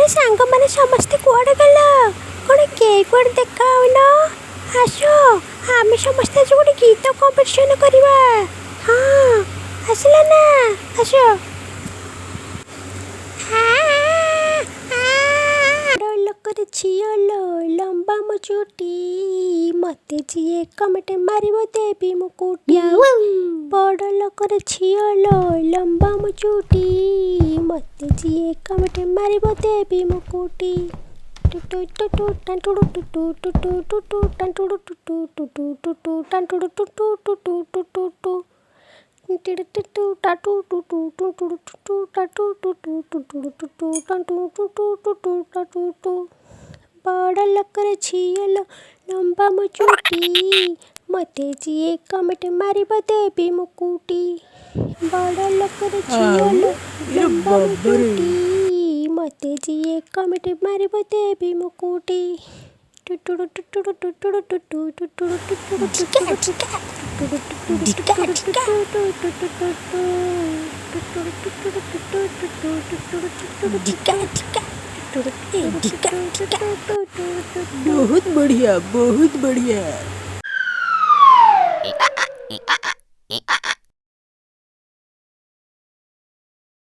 ଆରେ ସାଙ୍ଗମାନେ ସମସ୍ତେ କୁଆଡ଼େ ଗଲ? କ'ଣ କେହି କୁଆଡ଼େ ଦେଖାଉନ? ଆସ ଆମେ ସମସ୍ତେ ଆଜି ଗୋଟେ ଗୀତ କମ୍ପିଟିସନ୍ କରିବା। ହଁ ଆସିଲା ନା, ଆସ। ବଡ଼ ଲୋକରେ ଝିଅ ଲୋ ଲମ୍ବା ମୋ ଚୁଟି, ମତେ ଯିଏ କମେଣ୍ଟ ମାରିବ ଦେବି ମୁକୁଟି। ବଡ଼ ଲୋକରେ ଝିଅ ଲୋ ଲମ୍ବା ମୋ ଚୁଟି, ମତେ ଯିଏ କମେଣ୍ଟ ମାରିବ ଦେବି ମୁକୁଟି। ବଡ଼ ଲୋକରେ ଝିଅ ଲୋ ଲମ୍ବା ମୋ ଚୁଟି, ମତେ ଯିଏ କମେଣ୍ଟ ମାରିବ ଦେବି ମୁକୁଟି। ବଡ଼ ଲୋକରେ ଝିଅ ଲୋ ଲମ୍ବା ମୋ ଚୁଟି, ମତେ ଯିଏ କମେଣ୍ଟ ମାରିବ ଦେବି ମୁକୁଟି। बहुत बढ़िया, बहुत बढ़िया।